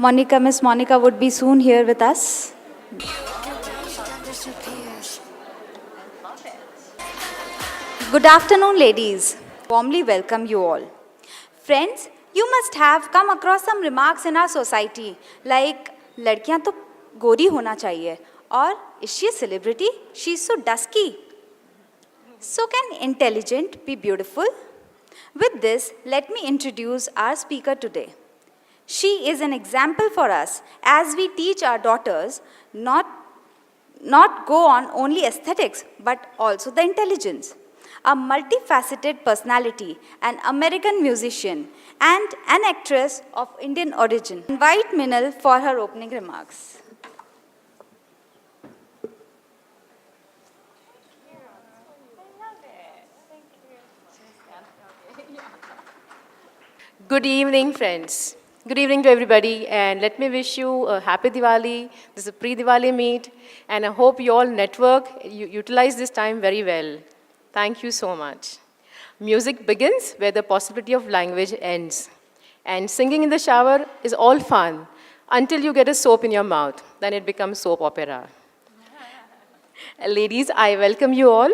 Miss Monica would be soon here with us. Good afternoon, ladies. Warmly welcome you all. Friends, you must have come across some remarks in our society like, लड़कियां तो गोरी होना चाहिए, or is she a celebrity? She's so dusky. So can intelligent be beautiful? With this, let me introduce our speaker today. She is an example for us as we teach our daughters not go on only aesthetics but also the intelligence. A multifaceted personality, an American musician, and an actress of Indian origin. Invite Minal for her opening remarks. Good evening, friends. Good evening to everybody, and let me wish you a happy Diwali. This is a pre-Diwali meet, and I hope you all network, you utilize this time very well. Thank you so much. Music begins where the possibility of language ends. And singing in the shower is all fun until you get a soap in your mouth. Then it becomes soap opera. Ladies, I welcome you all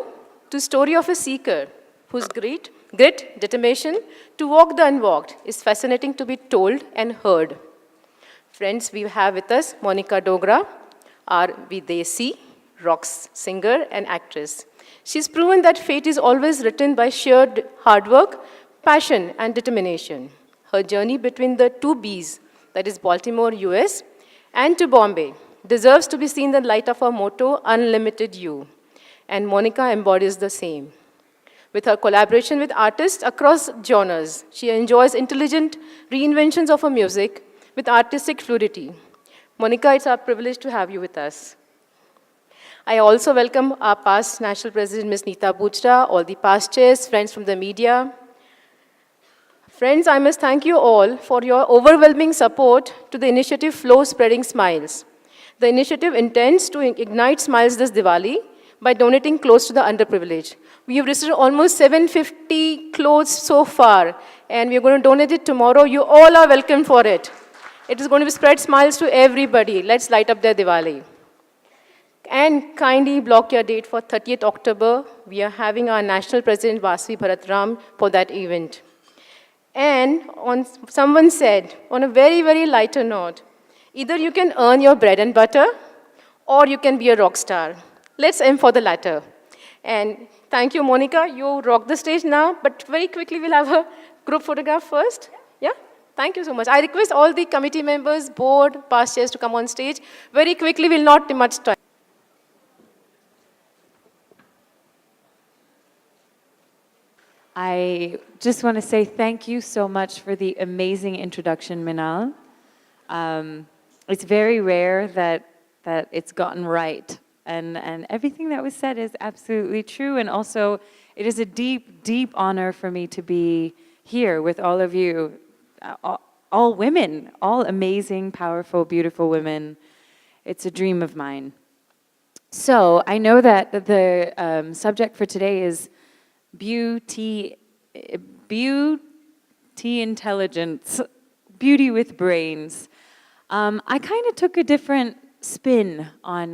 to Story of a Seeker whose grit, determination to walk the unwalked is fascinating to be told and heard. Friends, we have with us Monica DOGRA, our Videsi, rock singer and actress. She's proven that fate is always written by sheer hard work, passion, and determination. Her journey between the two Bs, that is Baltimore, US, and to Bombay, deserves to be seen in the light of her motto, Unlimited You. And Monica embodies the same. With her collaboration with artists across genres, she enjoys intelligent reinventions of her music with artistic fluidity. Monica, it's our privilege to have you with us. I also welcome our past National President, Ms. Neeta Bujra, all the past chairs, friends from the media. Friends, I must thank you all for your overwhelming support to the initiative FLO Spreading Smiles. The initiative intends to ignite smiles this Diwali by donating clothes to the underprivileged. We have received almost 750 clothes so far, and we are going to donate it tomorrow. You all are welcome for it. It is going to spread smiles to everybody. Let's light up their Diwali. And kindly block your date for 30th October. We are having our National President Vasvi Bharatram for that event. And someone said, on a very, very lighter note, either you can earn your bread and butter, or you can be a rock star. Let's aim for the latter. And thank you, Monica. You rock the stage now, but very quickly we'll have a group photograph first. Yeah? Thank you so much. I request all the committee members, board, past chairs to come on stage. Very quickly, we'll not take much time. I just want to say thank you so much for the amazing introduction, Minal. It's very rare that it's gotten right. And everything that was said is absolutely true. And also, it is a deep, deep honor for me to be here with all of you, all women, all amazing, powerful, beautiful women. It's a dream of mine. So I know that the subject for today is Beaut-i-ntelligent, beauty with brains. I kind of took a different spin on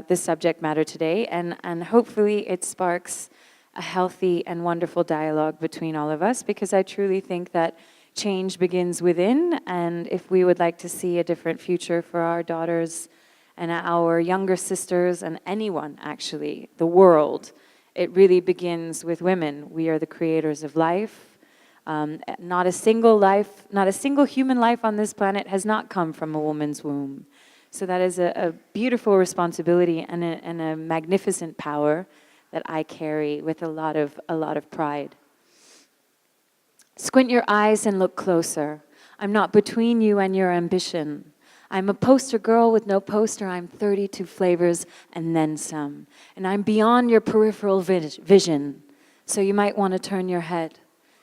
this subject matter today, and hopefully it sparks a healthy and wonderful dialogue between all of us, because I truly think that change begins within, and if we would like to see a different future for our daughters and our younger sisters and anyone, actually, the world, it really begins with women. We are the creators of life. Not a single human life on this planet has not come from a woman's womb. So that is a beautiful responsibility and a magnificent power that I carry with a lot of pride. Squint your eyes and look closer. I'm not between you and your ambition. I'm a poster girl with no poster. I'm 32 flavors and then some. And I'm beyond your peripheral vision. So you might want to turn your head.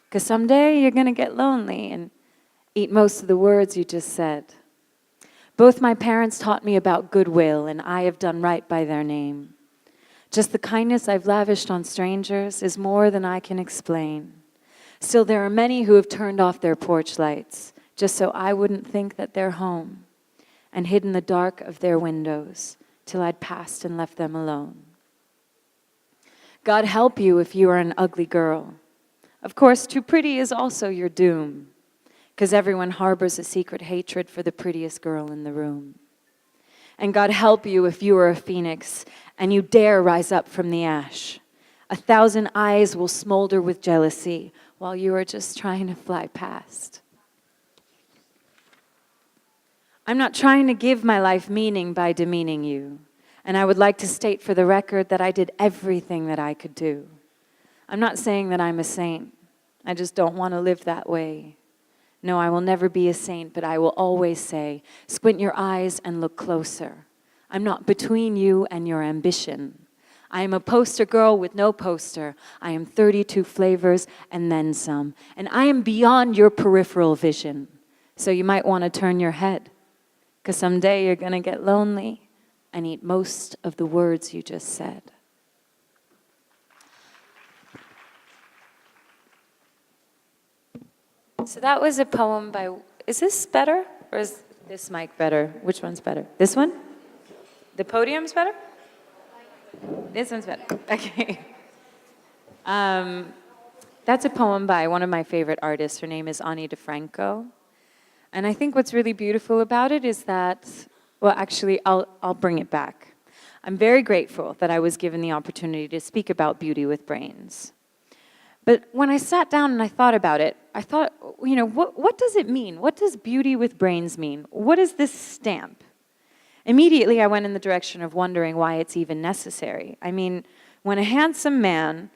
Because someday you're going to get lonely and eat most of the words you just said. Both my parents taught me about goodwill, and I have done right by their name. Just the kindness I've lavished on strangers is more than I can explain. Still, there are many who have turned off their porch lights, just so I wouldn't think that they're home. and hid in the dark of their windows till I'd passed and left them alone. God help you if you are an ugly girl. Of course, too pretty is also your doom, 'cause everyone harbors a secret hatred for the prettiest girl in the room. And God help you if you are a phoenix and you dare rise up from the ash. 1,000 eyes will smolder with jealousy while you are just trying to fly past. I'm not trying to give my life meaning by demeaning you, and I would like to state for the record that I did everything that I could do. I'm not saying that I'm a saint. I just don't want to live that way. No, I will never be a saint, but I will always say, squint your eyes and look closer. I'm not between you and your ambition. I am a poster girl with no poster. I am 32 flavors and then some. And I am beyond your peripheral vision. So you might want to turn your head, because someday you're going to get lonely and eat most of the words you just said. So that was a poem by, is this better? Or is this mic better? Which one's better? This one? The podium's better? This one's better. Okay. That's a poem by one of my favorite artists. Her name is Ani DeFranco. And I think what's really beautiful about it is that, well, actually, I'll bring it back. I'm very grateful that I was given the opportunity to speak about beauty with brains. But when I sat down and I thought about it, I thought, you know, what does it mean? What does beauty with brains mean? What is this stamp? Immediately, I went in the direction of wondering why it's even necessary. I mean, when a handsome man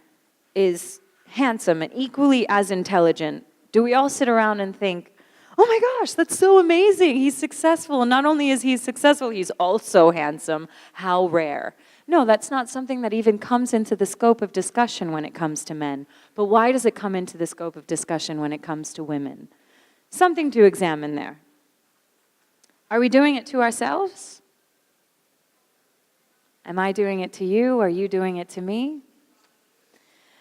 is handsome and equally as intelligent, do we all sit around and think, oh my gosh, that's so amazing, he's successful. And not only is he successful, he's also handsome. How rare. No, that's not something that even comes into the scope of discussion when it comes to men. But why does it come into the scope of discussion when it comes to women? Something to examine there. Are we doing it to ourselves? Am I doing it to you? Are you doing it to me?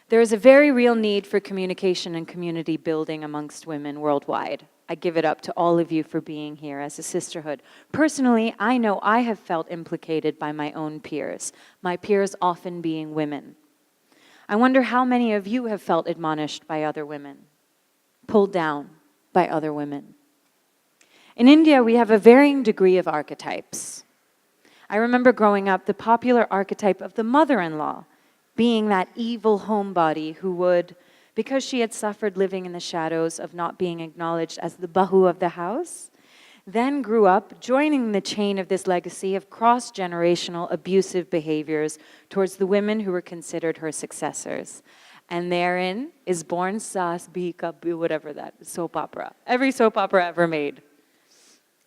There is a very real need for communication and community building amongst women worldwide. I give it up to all of you for being here as a sisterhood. Personally, I know I have felt implicated by my own peers, my peers often being women. I wonder how many of you have felt admonished by other women, pulled down by other women. In India, we have a varying degree of archetypes. I remember growing up, the popular archetype of the mother-in-law being that evil homebody who would, because she had suffered living in the shadows of not being acknowledged as the bahu of the house, then grew up joining the chain of this legacy of cross-generational abusive behaviors towards the women who were considered her successors. And therein is born Saas Bhi Kabhi, whatever that soap opera, every soap opera ever made.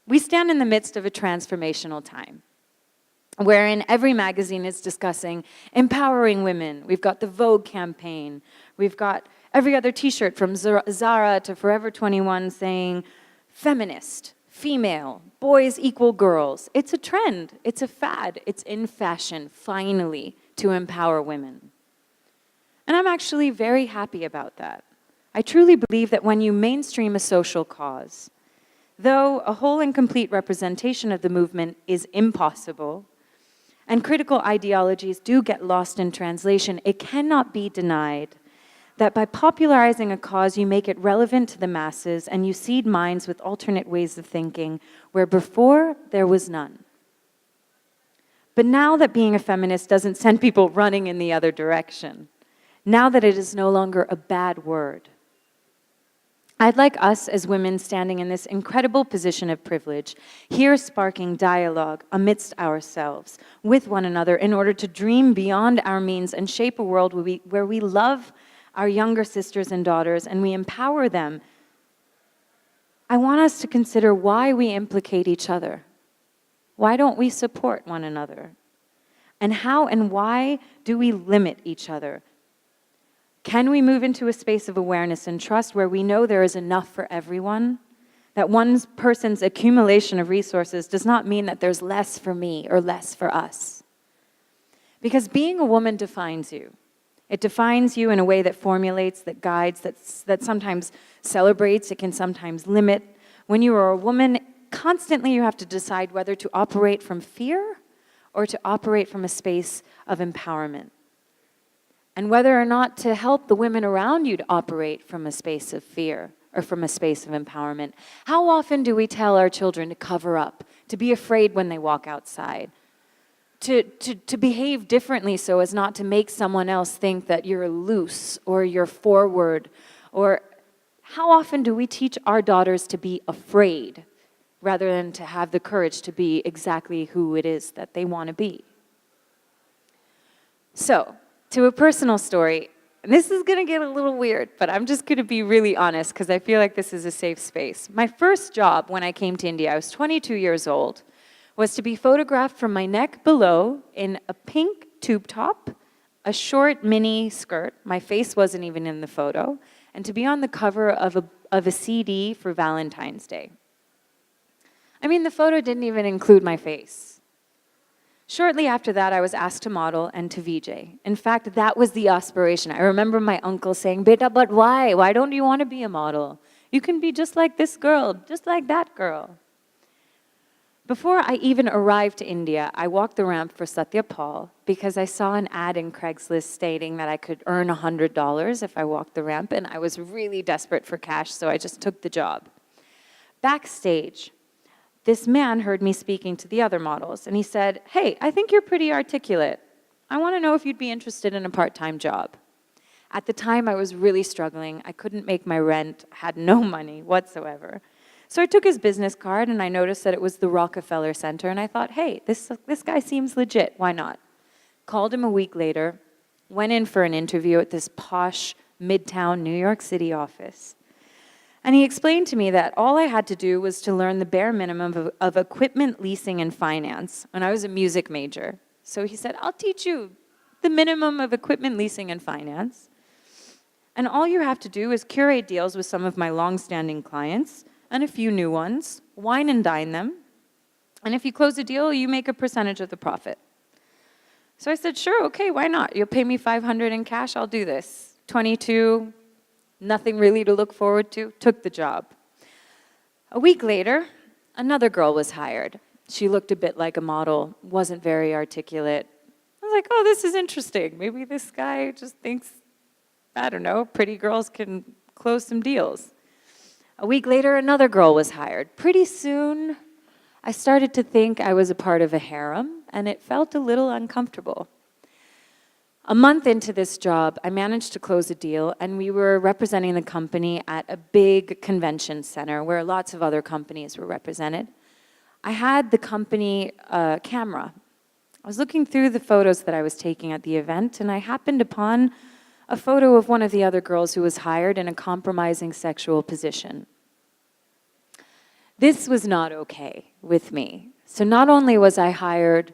We stand in the midst of a transformational time, wherein every magazine is discussing empowering women. We've got the Vogue campaign. We've got every other t-shirt from Zara to Forever 21 saying feminist, female, boys equal girls. It's a trend. It's a fad. It's in fashion, finally, to empower women. And I'm actually very happy about that. I truly believe that when you mainstream a social cause, though a whole and complete representation of the movement is impossible, and critical ideologies do get lost in translation, it cannot be denied that by popularizing a cause, you make it relevant to the masses and you seed minds with alternate ways of thinking where before there was none. But now that being a feminist doesn't send people running in the other direction, now that it is no longer a bad word, I'd like us as women standing in this incredible position of privilege, here sparking dialogue amidst ourselves, with one another, in order to dream beyond our means and shape a world where we love our younger sisters and daughters and we empower them. I want us to consider why we implicate each other. Why don't we support one another? And how and why do we limit each other? Can we move into a space of awareness and trust where we know there is enough for everyone? That one person's accumulation of resources does not mean that there's less for me or less for us. Because being a woman defines you. It defines you in a way that formulates, that guides, that sometimes celebrates, it can sometimes limit. When you are a woman, constantly you have to decide whether to operate from fear or to operate from a space of empowerment. And whether or not to help the women around you to operate from a space of fear or from a space of empowerment. How often do we tell our children to cover up, to be afraid when they walk outside, to behave differently so as not to make someone else think that you're loose or you're forward? Or how often do we teach our daughters to be afraid rather than to have the courage to be exactly who it is that they want to be? So, to a personal story, and this is going to get a little weird, but I'm just going to be really honest because I feel like this is a safe space. My first job when I came to India, I was 22 years old, was to be photographed from my neck below in a pink tube top, a short mini skirt, my face wasn't even in the photo, and to be on the cover of a CD for Valentine's Day. I mean, the photo didn't even include my face. Shortly after that, I was asked to model and to VJ. In fact, that was the aspiration. I remember my uncle saying, "Beta, but why? Why don't you want to be a model? You can be just like this girl, just like that girl." Before I even arrived to India, I walked the ramp for Satya Paul because I saw an ad in Craigslist stating that I could earn $100 if I walked the ramp, and I was really desperate for cash, so I just took the job. Backstage, this man heard me speaking to the other models, and he said, "Hey, I think you're pretty articulate. I want to know if you'd be interested in a part-time job." At the time, I was really struggling. I couldn't make my rent, had no money whatsoever. So I took his business card, and I noticed that it was the Rockefeller Center, and I thought, hey, this guy seems legit. Why not? Called him a week later, went in for an interview at this posh Midtown New York City office. And he explained to me that all I had to do was to learn the bare minimum of equipment leasing and finance when I was a music major. So he said, "I'll teach you the minimum of equipment leasing and finance. And all you have to do is curate deals with some of my long-standing clients and a few new ones, wine and dine them. And if you close a deal, you make a percentage of the profit." So I said, "Sure, okay, why not? You'll pay me $500 in cash, I'll do this." 22, nothing really to look forward to, took the job. A week later, another girl was hired. She looked a bit like a model, wasn't very articulate. I was like, oh, this is interesting. Maybe this guy just thinks, I don't know, pretty girls can close some deals. A week later, another girl was hired. Pretty soon, I started to think I was a part of a harem, and it felt a little uncomfortable. A month into this job, I managed to close a deal, and we were representing the company at a big convention center where lots of other companies were represented. I had the company camera. I was looking through the photos that I was taking at the event, and I happened upon a photo of one of the other girls who was hired in a compromising sexual position. This was not okay with me. So not only was I hired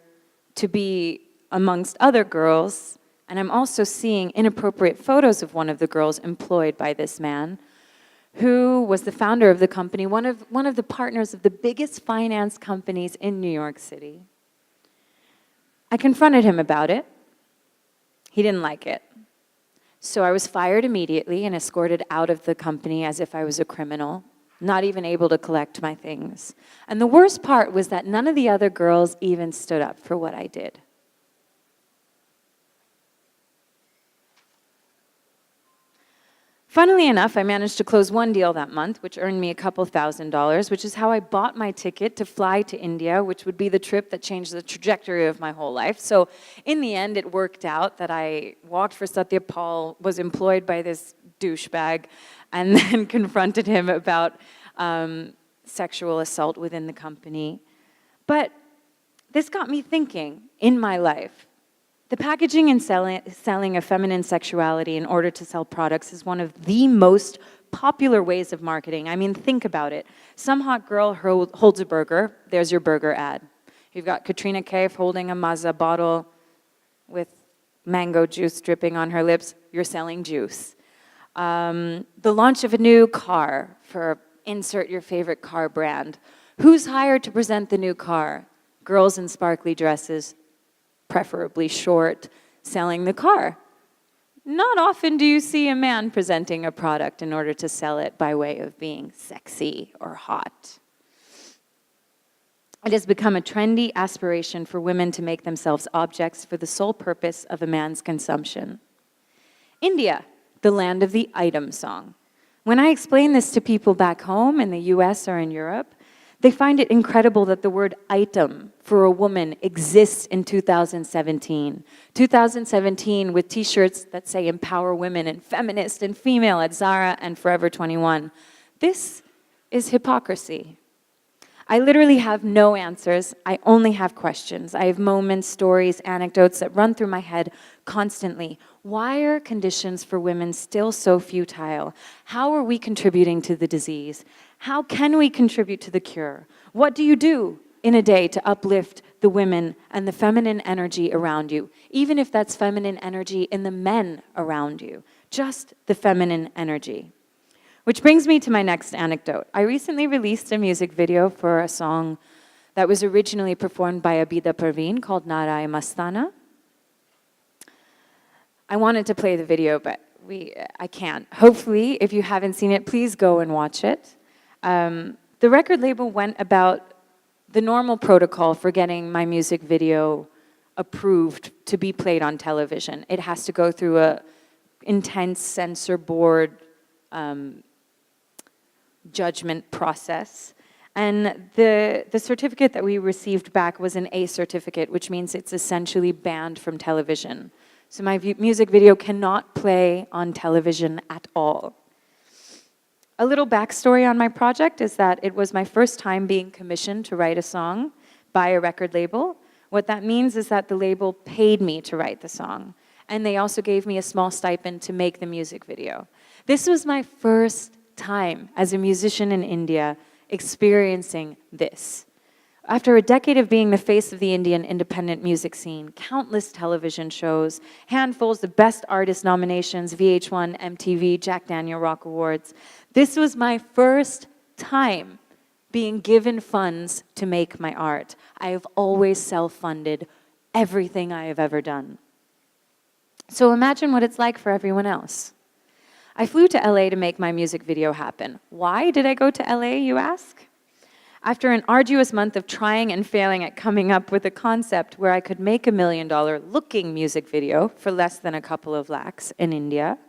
to be amongst other girls, and I'm also seeing inappropriate photos of one of the girls employed by this man, who was the founder of the company, one of the partners of the biggest finance companies in New York City. I confronted him about it. He didn't like it. So I was fired immediately and escorted out of the company as if I was a criminal, not even able to collect my things. And the worst part was that none of the other girls even stood up for what I did. Funnily enough, I managed to close one deal that month, which earned me a couple $1,000s, which is how I bought my ticket to fly to India, which would be the trip that changed the trajectory of my whole life. So in the end, it worked out that I walked for Satya Paul, was employed by this douchebag, and then confronted him about sexual assault within the company. But this got me thinking in my life. The packaging and selling of feminine sexuality in order to sell products is one of the most popular ways of marketing. I mean, think about it. Some hot girl holds a burger. There's your burger ad. You've got Katrina Kaif holding a Mazda bottle with mango juice dripping on her lips. You're selling juice. The launch of a new car for insert your favorite car brand. Who's hired to present the new car? Girls in sparkly dresses, preferably short, selling the car. Not often do you see a man presenting a product in order to sell it by way of being sexy or hot. It has become a trendy aspiration for women to make themselves objects for the sole purpose of a man's consumption. India, the land of the item song. When I explain this to people back home in the US or in Europe, they find it incredible that the word item for a woman exists in 2017. 2017 with t-shirts that say empower women and feminist and female at Zara and Forever 21. This is hypocrisy. I literally have no answers. I only have questions. I have moments, stories, anecdotes that run through my head constantly. Why are conditions for women still so futile? How are we contributing to the disease? How can we contribute to the cure? What do you do in a day to uplift the women and the feminine energy around you, even if that's feminine energy in the men around you, just the feminine energy? Which brings me to my next anecdote. I recently released a music video for a song that was originally performed by Abida Parveen called Narai Mastana. I wanted to play the video, but I can't. Hopefully, if you haven't seen it, please go and watch it. The record label went about the normal protocol for getting my music video approved to be played on television. It has to go through a intense censor board judgment process. And the certificate that we received back was an A certificate, which means it's essentially banned from television. So my music video cannot play on television at all. A little backstory on my project is that it was my first time being commissioned to write a song by a record label. What that means is that the label paid me to write the song, and they also gave me a small stipend to make the music video. This was my first time as a musician in India experiencing this. After a decade of being the face of the Indian independent music scene, countless television shows, handfuls of Best Artist nominations, VH1, MTV, Jack Daniel Rock Awards, this was my first time being given funds to make my art. I have always self-funded everything I have ever done. So imagine what it's like for everyone else. I flew to LA to make my music video happen. Why did I go to LA, you ask? After an arduous month of trying and failing at coming up with a concept where I could make $1 million looking music video for less than a couple of lakhs in India,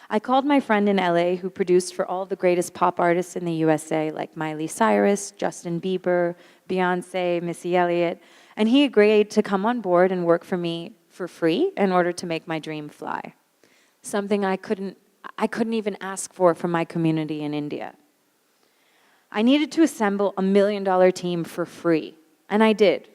I called my friend in LA who produced for all the greatest pop artists in the USA like Miley Cyrus, Justin Bieber, Beyonce, Missy Elliott, and he agreed to come on board and work for me for free in order to make my dream fly. Something I couldn't even ask for from my community in India. I needed to assemble $1 million team for free, and I did,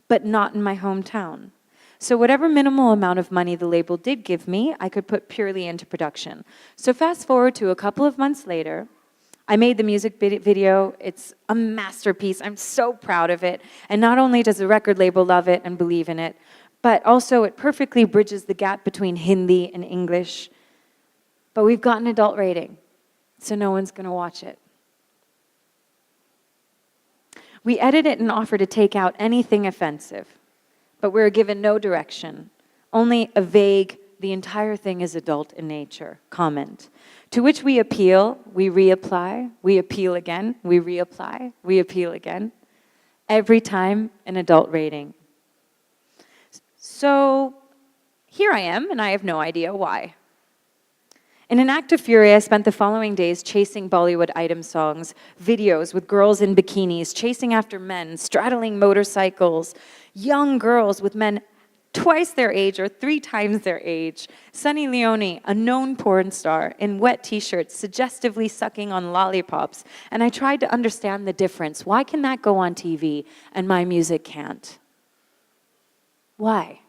but not in my hometown. So whatever minimal amount of money the label did give me, I could put purely into production. So fast forward to a couple of months later, I made the music video. It's a masterpiece. I'm so proud of it. And not only does the record label love it and believe in it, but also it perfectly bridges the gap between Hindi and English. But we've got an adult rating, so no one's going to watch it. We edit it and offer to take out anything offensive, but we're given no direction, only a vague, the entire thing is adult in nature comment, to which we appeal, we reapply, we appeal again, we reapply, we appeal again, every time an adult rating. So here I am, and I have no idea why. In an act of fury, I spent the following days chasing Bollywood item songs, videos with girls in bikinis, chasing after men, straddling motorcycles, young girls with men twice their age or 3 times their age. Sunny Leone, a known porn star, in wet t-shirts, suggestively sucking on lollipops. And I tried to understand the difference. Why can that go on TV and my music can't? Why?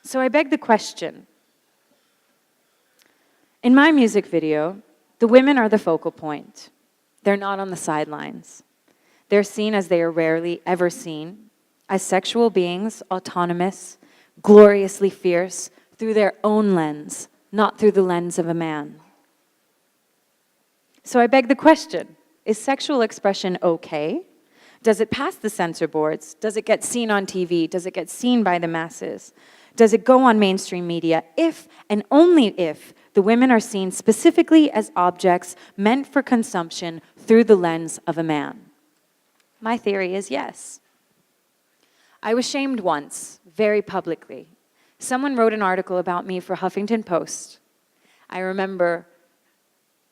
So I beg the question. In my music video, the women are the focal point. They're not on the sidelines. They're seen as they are rarely ever seen, as sexual beings, autonomous, gloriously fierce, through their own lens, not through the lens of a man. So I beg the question, is sexual expression okay? Does it pass the censor boards? Does it get seen on TV? Does it get seen by the masses? Does it go on mainstream media if and only if the women are seen specifically as objects meant for consumption through the lens of a man? My theory is yes. I was shamed once, very publicly. Someone wrote an article about me for Huffington Post. I remember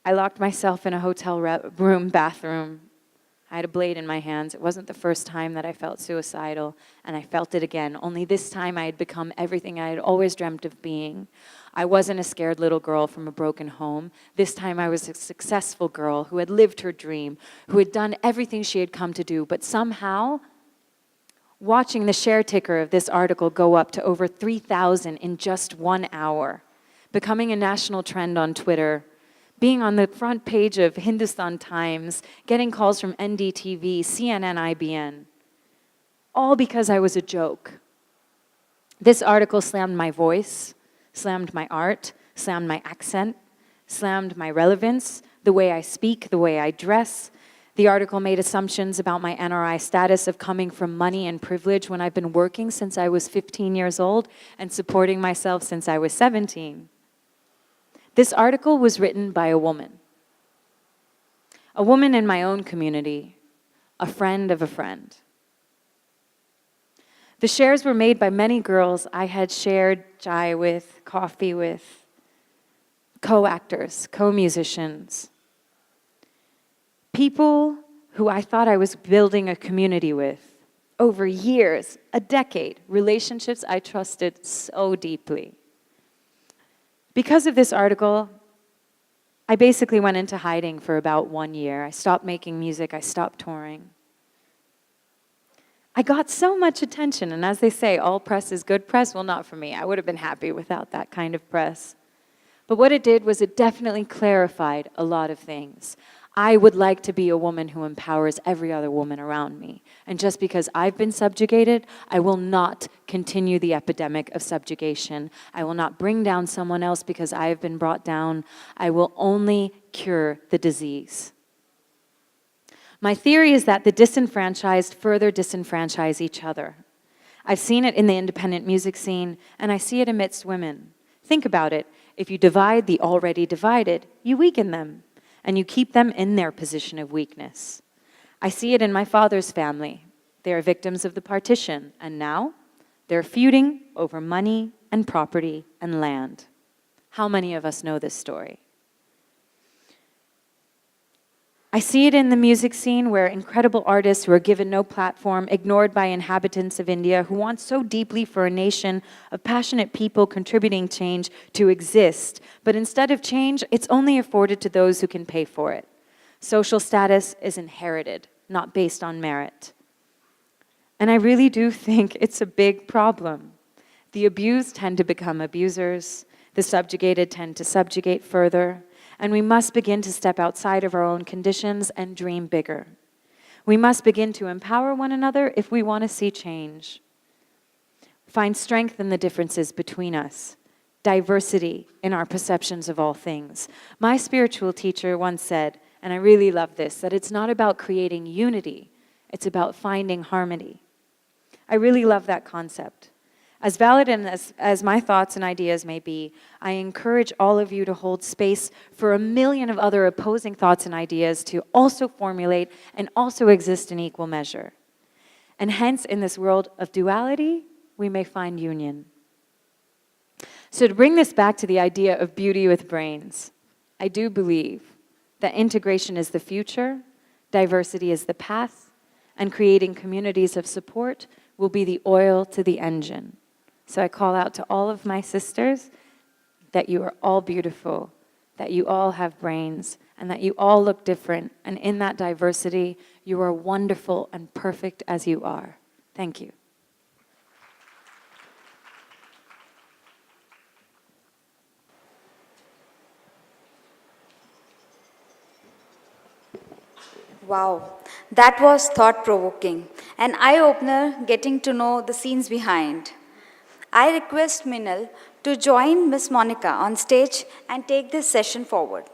I locked myself in a hotel room bathroom. I had a blade in my hands. It wasn't the first time that I felt suicidal, and I felt it again. Only this time I had become everything I had always dreamt of being. I wasn't a scared little girl from a broken home. This time I was a successful girl who had lived her dream, who had done everything she had come to do, but somehow, watching the share ticker of this article go up to over 3,000 in just 1 hour, becoming a national trend on Twitter, being on the front page of Hindustan Times, getting calls from NDTV, CNN, IBN, all because I was a joke. This article slammed my voice, slammed my art, slammed my accent, slammed my relevance, the way I speak, the way I dress. The article made assumptions about my NRI status of coming from money and privilege when I've been working since I was 15 years old and supporting myself since I was 17. This article was written by a woman in my own community, a friend of a friend. The shares were made by many girls I had shared chai with, coffee with, co-actors, co-musicians, people who I thought I was building a community with over years, a decade, relationships I trusted so deeply. Because of this article, I basically went into hiding for about 1 year. I stopped making music, I stopped touring. I got so much attention, and as they say, all press is good press. Well, not for me. I would have been happy without that kind of press. But what it did was it definitely clarified a lot of things. I would like to be a woman who empowers every other woman around me. And just because I've been subjugated, I will not continue the epidemic of subjugation. I will not bring down someone else because I have been brought down. I will only cure the disease. My theory is that the disenfranchised further disenfranchise each other. I've seen it in the independent music scene, and I see it amidst women. Think about it. If you divide the already divided, you weaken them, and you keep them in their position of weakness. I see it in my father's family. They are victims of the partition, and now they're feuding over money and property and land. How many of us know this story? I see it in the music scene where incredible artists who are given no platform, ignored by inhabitants of India, who want so deeply for a nation of passionate people contributing change to exist. But instead of change, it's only afforded to those who can pay for it. Social status is inherited, not based on merit. And I really do think it's a big problem. The abused tend to become abusers. The subjugated tend to subjugate further. And we must begin to step outside of our own conditions and dream bigger. We must begin to empower one another if we want to see change. Find strength in the differences between us, diversity in our perceptions of all things. My spiritual teacher once said, and I really love this, that it's not about creating unity, it's about finding harmony. I really love that concept. As valid and as my thoughts and ideas may be, I encourage all of you to hold space for a million of other opposing thoughts and ideas to also formulate and also exist in equal measure. And hence, in this world of duality, we may find union. So to bring this back to the idea of beauty with brains, I do believe that integration is the future, diversity is the path, and creating communities of support will be the oil to the engine. So I call out to all of my sisters that you are all beautiful, that you all have brains, and that you all look different. And in that diversity, you are wonderful and perfect as you are. Thank you. Wow, that was thought-provoking, an eye-opener getting to know the scenes behind. I request Minal to join Miss Monica on stage and take this session forward.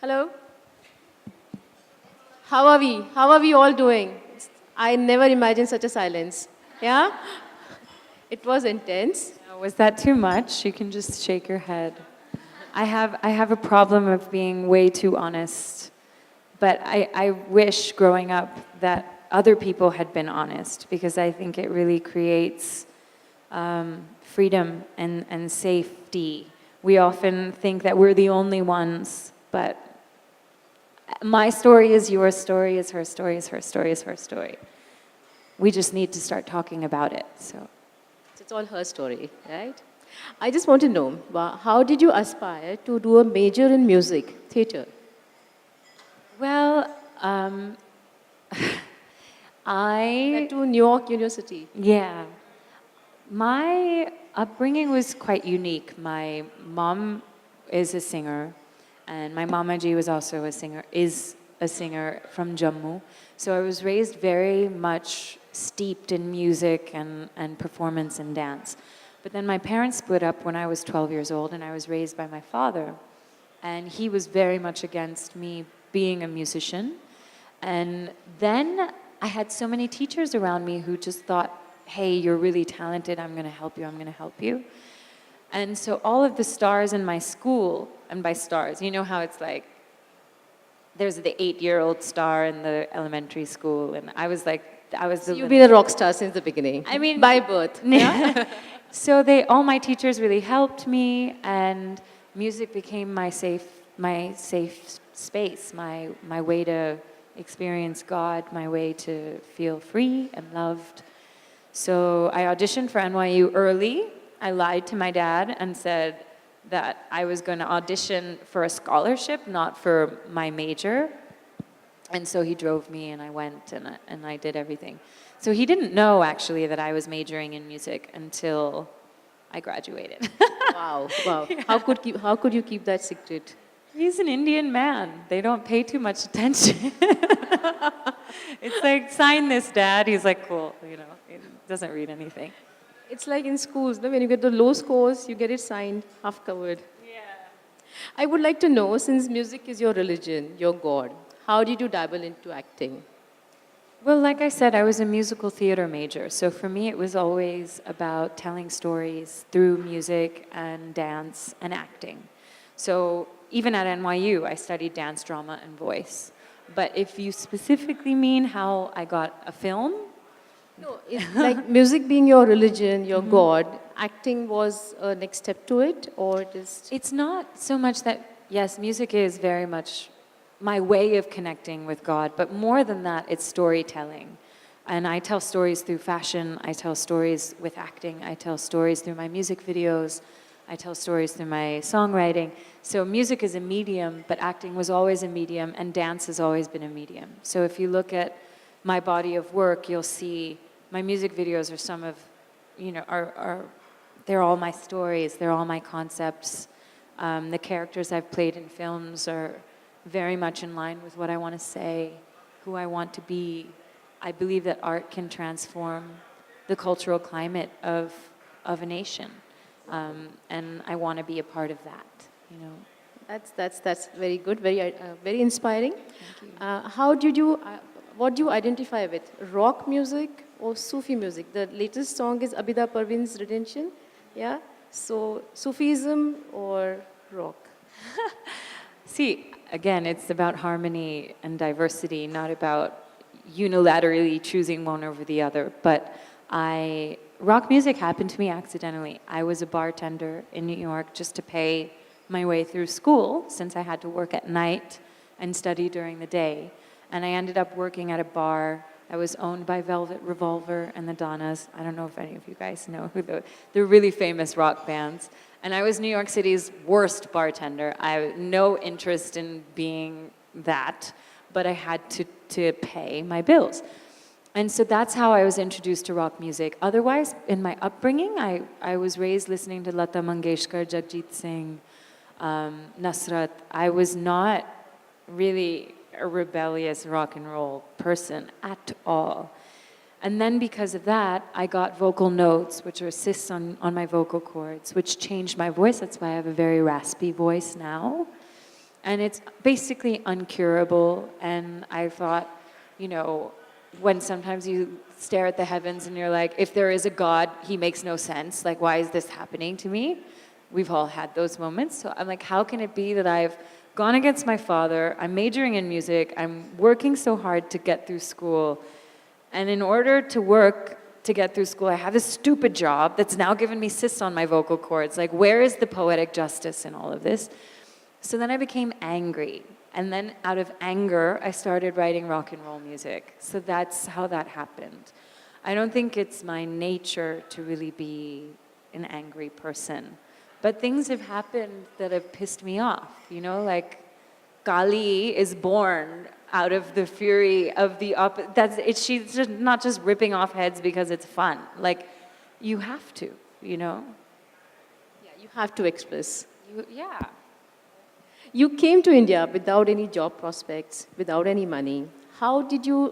Hello? How are we? How are we all doing? I never imagined such a silence. Yeah? It was intense. Was that too much? You can just shake your head. I have a problem of being way too honest. But I wish growing up that other people had been honest because I think it really creates freedom and safety. We often think that we're the only ones, but my story is your story, is her story, is her story, is her story. We just need to start talking about it. So It's all her story, right? I just want to know, how did you aspire to do a major in music, theatre? well, I To New York University. yeah. My upbringing was quite unique. My mom is a singer, and my mamaji was also is a singer from Jammu. So I was raised very much steeped in music and performance and dance. But then my parents split up when I was 12 years old, and I was raised by my father. And he was very much against me being a musician. And then I had so many teachers around me who just thought, hey, you're really talented, I'm gonna help you, I'm gonna help you. And so all of the stars in my school, and by stars, you know how it's like, there's the 8-year-old star in the elementary school, and I was like, I was the You've been a rock star since the beginning. I mean, by birth. Yeah. So all my teachers really helped me, and music became my safe space, my way to experience God, my way to feel free and loved. So I auditioned for NYU early. I lied to my dad and said that I was going to audition for a scholarship, not for my major. And so he drove me, and I went, and I did everything. So he didn't know, actually, that I was majoring in music until I graduated. Wow, wow. Yeah. How could you keep that secret? He's an Indian man. They don't pay too much attention. It's like, sign this, Dad. He's like, cool, you know, he doesn't read anything. It's like in schools, no? When you get the low scores, you get it signed, half covered. Yeah. I would like to know, since music is your religion, your God, how did you dabble into acting? Well, like I said, I was a musical theater major. So for me, it was always about telling stories through music and dance and acting. So even at NYU, I studied dance, drama, and voice. But if you specifically mean how I got a film, No, it's like music being your religion, your God, acting was a next step to it, or just... it's not so much that, yes, music is very much my way of connecting with God, but more than that, it's storytelling. And I tell stories through fashion, I tell stories with acting, I tell stories through my music videos, I tell stories through my songwriting. So music is a medium, but acting was always a medium, and dance has always been a medium. So if you look at my body of work, you'll see my music videos are some of, you know, they're all my stories, they're all my concepts. The characters I've played in films are very much in line with what I want to say, who I want to be. I believe that art can transform the cultural climate of a nation. And I want to be a part of that, you know. That's very good, very inspiring. What do you identify with? Rock music or Sufi music? The latest song is Abida Parvin's Redemption. Yeah. So Sufism or rock? See, again, it's about harmony and diversity, not about unilaterally choosing one over the other. But rock music happened to me accidentally. I was a bartender in New York just to pay my way through school, since I had to work at night and study during the day. And I ended up working at a bar that was owned by Velvet Revolver and the Donnas. I don't know if any of you guys know who they're really famous rock bands. And I was New York City's worst bartender. I had no interest in being that, but I had to pay my bills. And so that's how I was introduced to rock music. Otherwise, in my upbringing, I was raised listening to Lata Mangeshkar, Jagjit Singh, Nasrat. I was not really a rebellious rock and roll person at all. And then because of that, I got vocal notes, which are cysts on my vocal cords, which changed my voice. That's why I have a very raspy voice now. And it's basically uncurable. And I thought, you know, when sometimes you stare at the heavens and you're like, if there is a God, he makes no sense. Like, why is this happening to me? We've all had those moments. So I'm like, how can it be that I've gone against my father? I'm majoring in music. I'm working so hard to get through school. And in order to work to get through school, I have this stupid job that's now given me cysts on my vocal cords. Like, where is the poetic justice in all of this? So then I became angry. And then out of anger, I started writing rock and roll music. So that's how that happened. I don't think it's my nature to really be an angry person. But things have happened that have pissed me off, you know, like Kali is born out of the fury of the she's just not just ripping off heads because it's fun. Like, you have to, you know? Yeah, you have to express. Yeah. You came to India without any job prospects, without any money. How did you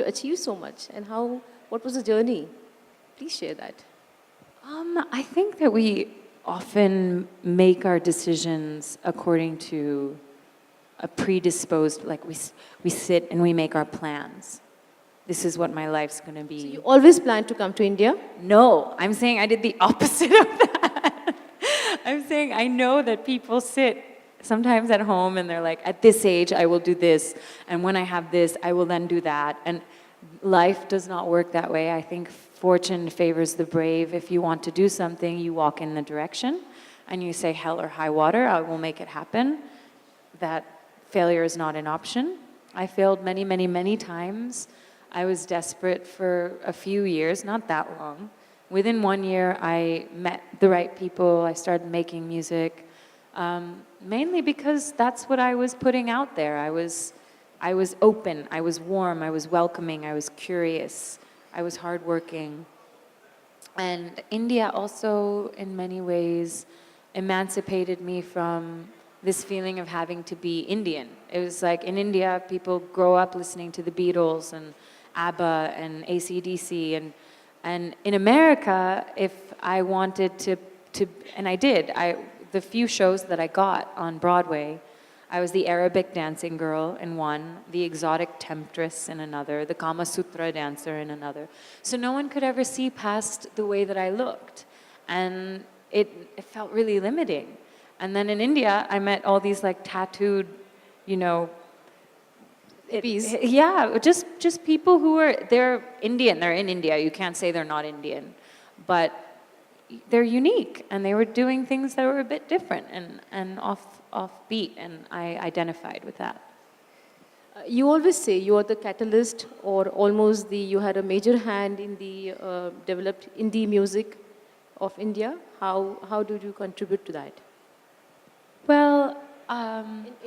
achieve so much, and what was the journey? Please share that. I think that we often make our decisions according to a predisposed, like we sit and we make our plans. This is what my life's going to be. So you always planned to come to India? No, I'm saying I did the opposite of that. I'm saying I know that people sit sometimes at home and they're like, at this age, I will do this. And when I have this, I will then do that. And life does not work that way. I think fortune favors the brave. If you want to do something, you walk in the direction and you say, hell or high water, I will make it happen. That failure is not an option. I failed many, many, many times. I was desperate for a few years, not that long. Within 1 year, I met the right people. I started making music, mainly because that's what I was putting out there. I was open, I was warm, I was welcoming, I was curious, I was hardworking. And India also, in many ways, emancipated me from this feeling of having to be Indian. It was like in India, people grow up listening to the Beatles and ABBA and AC/DC, and in America, if I wanted to and I did, the few shows that I got on Broadway, I was the Arabic dancing girl in one, the exotic temptress in another, the Kama Sutra dancer in another. So no one could ever see past the way that I looked. And it felt really limiting. And then in India, I met all these like tattooed, you know, yeah, just people who they're Indian, they're in India. You can't say they're not Indian. But they're unique, and they were doing things that were a bit different and offbeat, and I identified with that. You always say you are the catalyst, or almost you had a major hand in the developed indie music of India. How did you contribute to that? Well,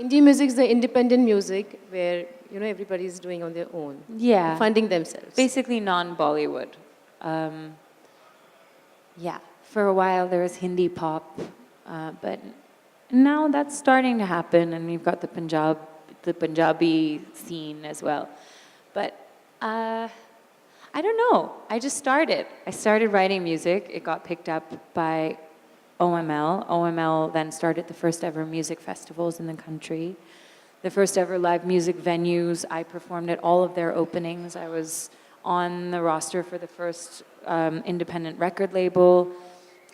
Indie music is the independent music where everybody is doing on their own, yeah, funding themselves. basically non-Bollywood. Yeah, for a while there was Hindi pop, but now that's starting to happen, and we've got the Punjabi scene as well. But I don't know. I just started. I started writing music. It got picked up by OML. OML then started the first ever music festivals in the country. The first ever live music venues. I performed at all of their openings. I was on the roster for the first independent record label.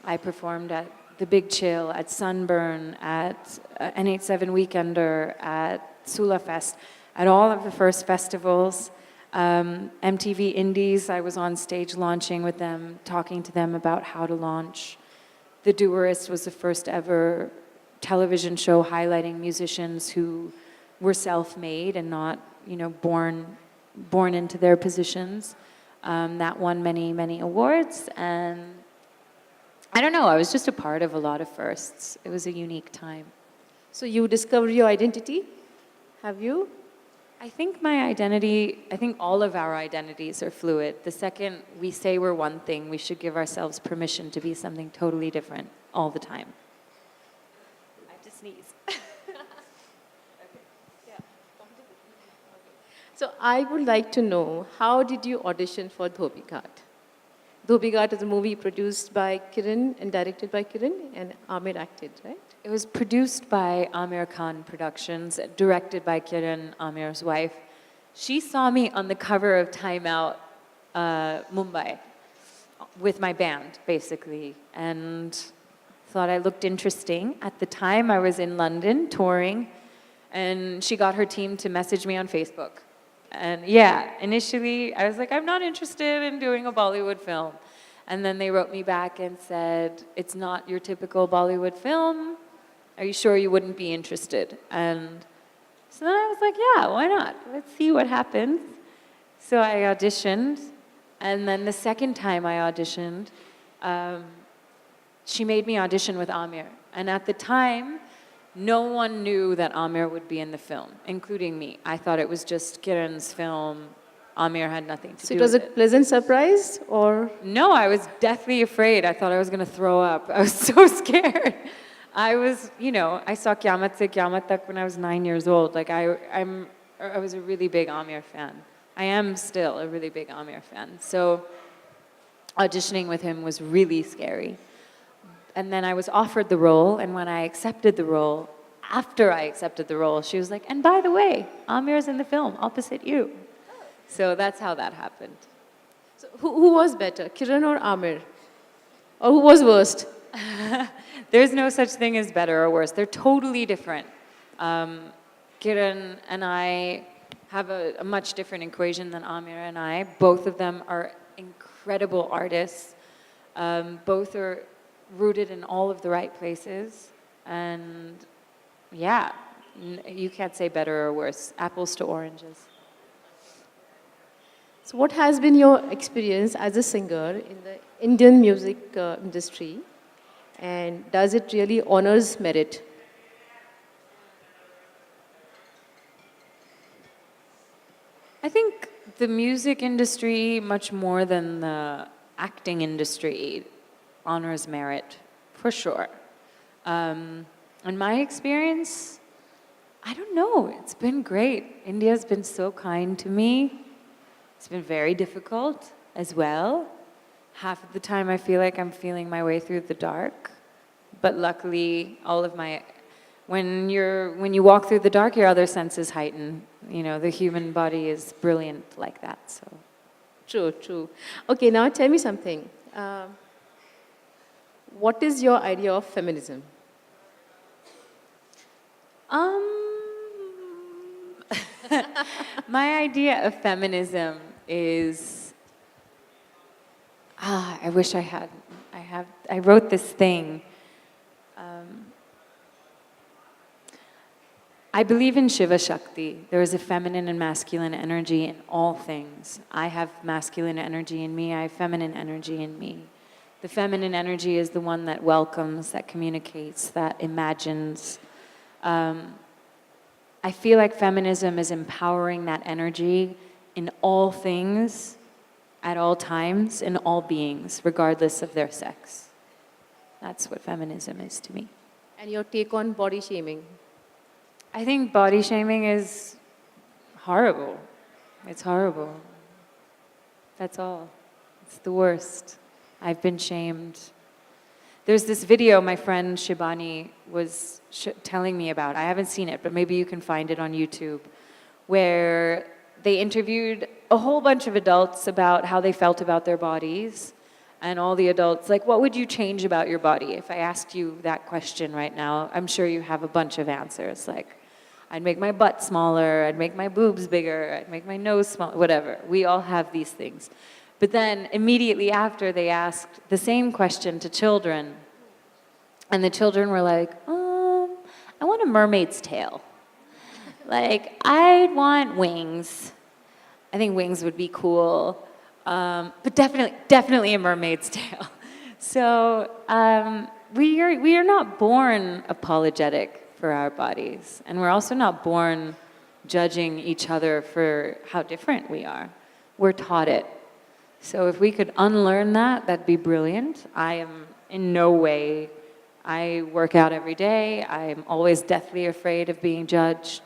I performed at The Big Chill, at Sunburn, at N87 Weekender, at Sula Fest, at all of the first festivals. MTV Indies, I was on stage launching with them, talking to them about how to launch. The Doerist was the first ever television show highlighting musicians who were self-made and not, born into their positions. That won many, many awards, and I don't know, I was just a part of a lot of firsts. It was a unique time. So you discovered your identity? Have you? I think all of our identities are fluid. The second we say we're one thing, we should give ourselves permission to be something totally different all the time. I have to sneeze. So I would like to know, how did you audition for Dhobichat? Dhobigat is a movie produced by Kiran and directed by Kiran, and Amir acted, right? It was produced by Amir Khan Productions, directed by Kiran, Amir's wife. She saw me on the cover of Time Out, Mumbai, with my band, basically, and thought I looked interesting. At the time, I was in London touring, and she got her team to message me on Facebook. And yeah, initially, I was like, I'm not interested in doing a Bollywood film. And then they wrote me back and said, it's not your typical Bollywood film. Are you sure you wouldn't be interested? And so then I was like, yeah, why not? Let's see what happens. So I auditioned. And then the second time I auditioned, she made me audition with Amir. And at the time, no one knew that Amir would be in the film, including me. I thought it was just Kiran's film. Amir had nothing to do with it. So it was a pleasant surprise, or? No, I was deathly afraid. I thought I was going to throw up. I was so scared. I was, I saw Qyamat Se Qyamat Tak when I was 9 years old. Like, I was a really big Amir fan. I am still a really big Amir fan. So auditioning with him was really scary. And then I was offered the role, and when I accepted the role, after I accepted the role, she was like, and by the way, Amir's in the film, opposite you. So that's how that happened. So who was better, Kiran or Amir? Or who was worst? There's no such thing as better or worse. They're totally different. Kiran and I have a much different equation than Amir and I. Both of them are incredible artists. Both are rooted in all of the right places. And yeah, you can't say better or worse. Apples to oranges. So what has been your experience as a singer in the Indian music industry, and does it really honors merit? I think the music industry, much more than the acting industry, honors merit, for sure. In my experience, I don't know, it's been great. India's been so kind to me. It's been very difficult as well. Half of the time I feel like I'm feeling my way through the dark. But luckily, when you walk through the dark, your other senses heighten. The human body is brilliant like that, so. True. Okay, now tell me something. What is your idea of feminism? My idea of feminism is, I wish I wrote this thing. I believe in Shiva Shakti. There is a feminine and masculine energy in all things. I have masculine energy in me, I have feminine energy in me. The feminine energy is the one that welcomes, that communicates, that imagines. I feel like feminism is empowering that energy in all things, at all times, in all beings, regardless of their sex. That's what feminism is to me. And your take on body shaming? I think body shaming is horrible. It's horrible. That's all. It's the worst. I've been shamed. There's this video my friend Shibani was telling me about. I haven't seen it, but maybe you can find it on YouTube, where they interviewed a whole bunch of adults about how they felt about their bodies. And all the adults, like, what would you change about your body? If I asked you that question right now, I'm sure you have a bunch of answers. Like, I'd make my butt smaller, I'd make my boobs bigger, I'd make my nose smaller, whatever. We all have these things. But then immediately after, they asked the same question to children. And the children were like, I want a mermaid's tail. Like, I'd want wings. I think wings would be cool. But definitely a mermaid's tail. So we are not born apologetic for our bodies. And we're also not born judging each other for how different we are. We're taught it. So if we could unlearn that, that'd be brilliant. I am in no way, I work out every day. I'm always deathly afraid of being judged.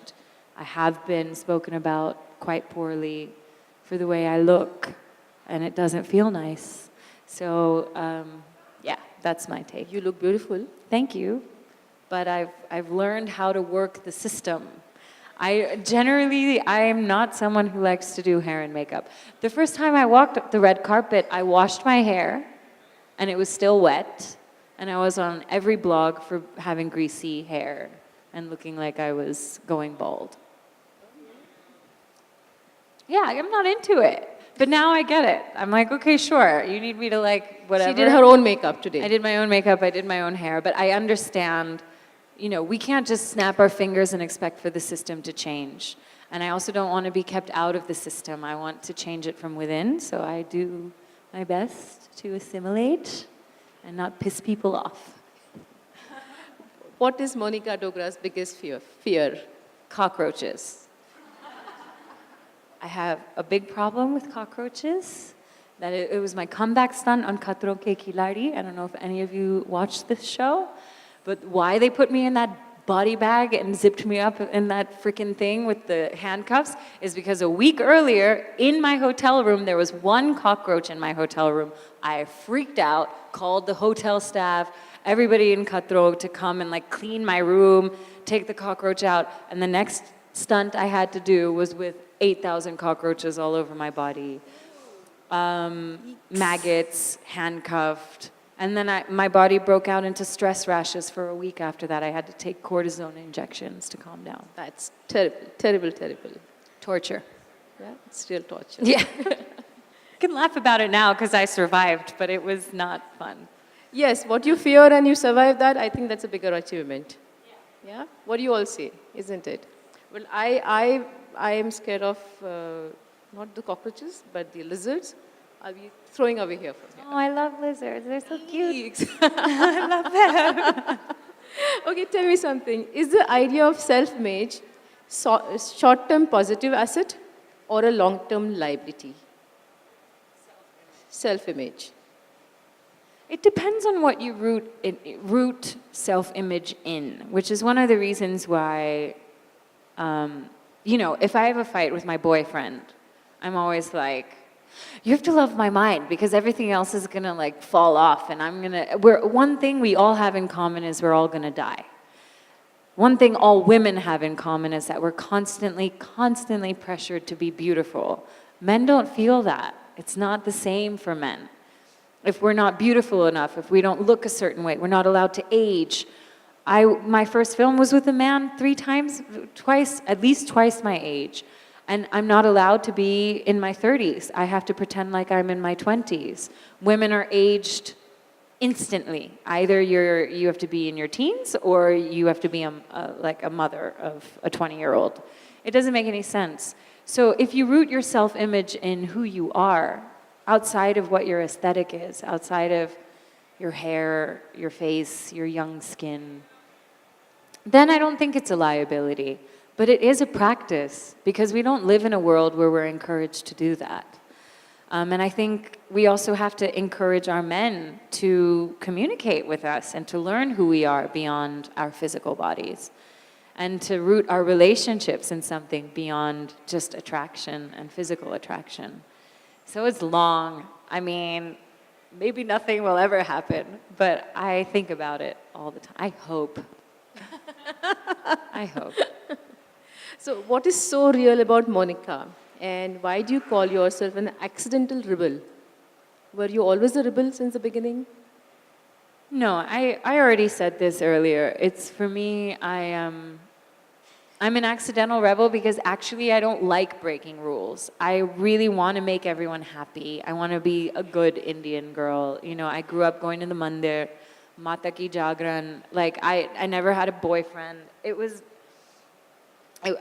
I have been spoken about quite poorly for the way I look, and it doesn't feel nice. So, yeah, that's my take. You look beautiful. Thank you. But I've learned how to work the system. I am not someone who likes to do hair and makeup. The first time I walked up the red carpet, I washed my hair, and it was still wet, and I was on every blog for having greasy hair and looking like I was going bald. Yeah, I'm not into it. But now I get it. I'm like, okay, sure. You need me to like whatever. She did her own makeup today. I did my own makeup, I did my own hair, but I understand, we can't just snap our fingers and expect for the system to change. And I also don't want to be kept out of the system. I want to change it from within, so I do my best to assimilate and not piss people off. What is Monica Dogra's biggest fear? Cockroaches. I have a big problem with cockroaches. That it was my comeback stunt on Khatron Ke Khiladi. I don't know if any of you watched this show, but why they put me in that body bag and zipped me up in that freaking thing with the handcuffs is because a week earlier in my hotel room, there was one cockroach in my hotel room. I freaked out, called the hotel staff, everybody in Khatron to come and like clean my room, take the cockroach out, and the next stunt I had to do was with 8,000 cockroaches all over my body. Maggots, handcuffed. And then my body broke out into stress rashes for a week after that. I had to take cortisone injections to calm down. That's terrible, terrible, terrible. Torture. Yeah, it's real torture. Yeah. I can laugh about it now because I survived, but it was not fun. Yes, what you fear and you survive that, I think that's a bigger achievement. Yeah? What do you all say, isn't it? Well, I am scared of not the cockroaches, but the lizards. I'll be throwing away here from here. Oh, I love lizards. They're so cute. I love them. Okay, tell me something. Is the idea of self-image short-term positive asset or a long-term liability? Self-image. It depends on what you root self-image in, which is one of the reasons why, if I have a fight with my boyfriend, I'm always like, you have to love my mind because everything else is gonna like fall off and one thing we all have in common is we're all gonna die. One thing all women have in common is that we're constantly pressured to be beautiful. Men don't feel that. It's not the same for men. If we're not beautiful enough, if we don't look a certain way, we're not allowed to age. My first film was with a man at least twice my age. And I'm not allowed to be in my 30s. I have to pretend like I'm in my 20s. Women are aged instantly. Either you have to be in your teens or you have to be like a mother of a 20-year-old. It doesn't make any sense. So if you root your self-image in who you are, outside of what your aesthetic is, outside of your hair, your face, your young skin, then I don't think it's a liability. But it is a practice because we don't live in a world where we're encouraged to do that. And I think we also have to encourage our men to communicate with us and to learn who we are beyond our physical bodies and to root our relationships in something beyond just attraction and physical attraction. So it's long. I mean, maybe nothing will ever happen, but I think about it all the time. I hope. I hope. So what is so real about Monica? And why do you call yourself an accidental rebel? Were you always a rebel since the beginning? No, I already said this earlier. It's for me, I'm an accidental rebel because actually I don't like breaking rules. I really want to make everyone happy. I want to be a good Indian girl. I grew up going to the mandir, Mata ki Jagran. Like, I never had a boyfriend.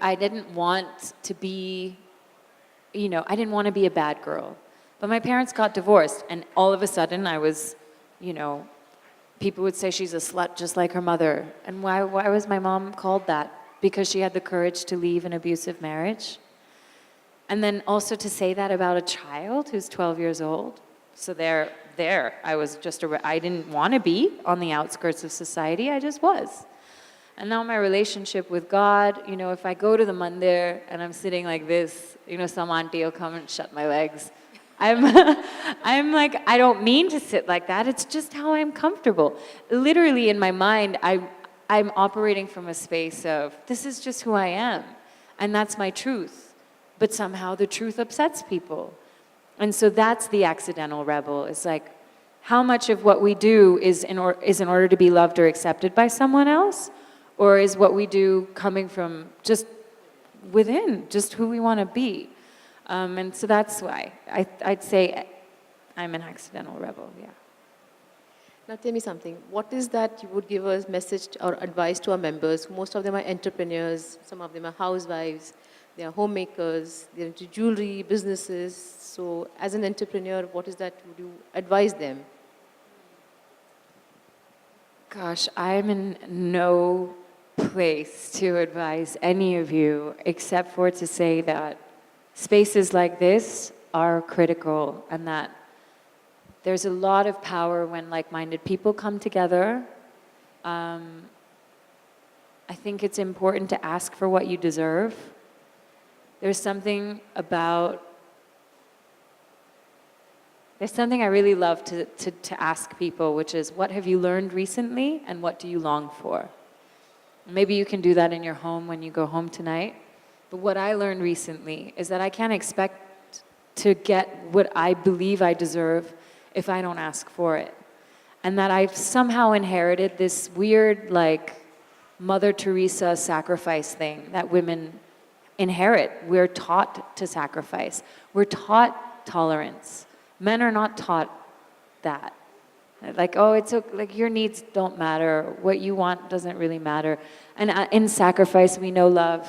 I didn't want to be, I didn't want to be a bad girl. But my parents got divorced, and all of a sudden I was, people would say she's a slut just like her mother. And why was my mom called that? Because she had the courage to leave an abusive marriage? And then also to say that about a child who's 12 years old. So there, I was I didn't want to be on the outskirts of society, I just was. And now my relationship with God, if I go to the mandir and I'm sitting like this, some auntie will come and shut my legs. I'm, I'm like, I don't mean to sit like that. It's just how I'm comfortable. Literally in my mind, I'm operating from a space of, this is just who I am. And that's my truth. But somehow the truth upsets people. And so that's the accidental rebel. It's like, how much of what we do is in order to be loved or accepted by someone else? Or is what we do coming from just within, just who we want to be? And so that's why I'd say I'm an accidental rebel, yeah. Now tell me something. What is that you would give a message or advice to our members? Most of them are entrepreneurs, some of them are housewives, they are homemakers, they're into jewelry, businesses. So as an entrepreneur, what is that would you advise them? Gosh, I'm in no place to advise any of you except for to say that spaces like this are critical and that there's a lot of power when like-minded people come together. I think it's important to ask for what you deserve. There's something I really love to ask people, which is, what have you learned recently and what do you long for? Maybe you can do that in your home when you go home tonight. But what I learned recently is that I can't expect to get what I believe I deserve if I don't ask for it. And that I've somehow inherited this weird, like, Mother Teresa sacrifice thing that women inherit. We're taught to sacrifice. We're taught tolerance. Men are not taught that. Like, oh, it's okay, like your needs don't matter. What you want doesn't really matter. And in sacrifice, we know love.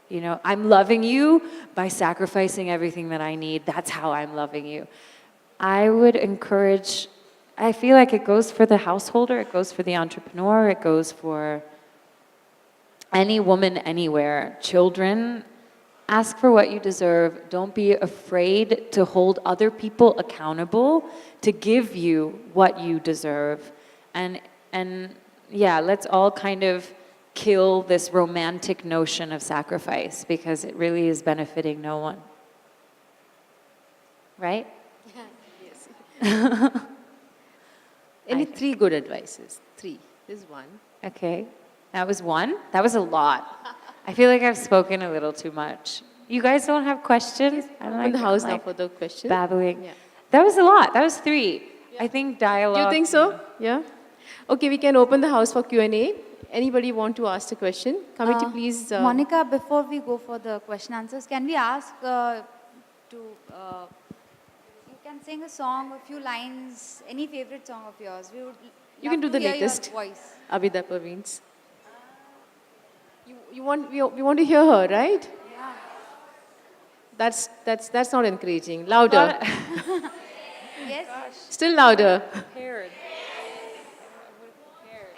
You know, I'm loving you by sacrificing everything that I need. That's how I'm loving you. I would encourage, I feel like it goes for the householder, it goes for the entrepreneur, it goes for any woman anywhere. Children, ask for what you deserve. Don't be afraid to hold other people accountable to give you what you deserve. And yeah, let's all kind of kill this romantic notion of sacrifice because it really is benefiting no one. Right? Yes. Any three good advices? Three. This is one. Okay. That was one? That was a lot. I feel like I've spoken a little too much. You guys don't have questions? I'm Open the house now for the question. Babbling. Yeah. That was a lot. That was three. Yeah. I think dialogue. Do you think so? Yeah? Okay, we can open the house for Q&A. Anybody want to ask a question? Committee, please. Monica, before we go for the question answers, can we ask you can sing a song, a few lines, any favorite song of yours? We would You can do the hear latest. Your voice. Abida Parveen's. We want to hear her, right? Yeah. That's not encouraging. Louder. Yes. Still louder. Prepared.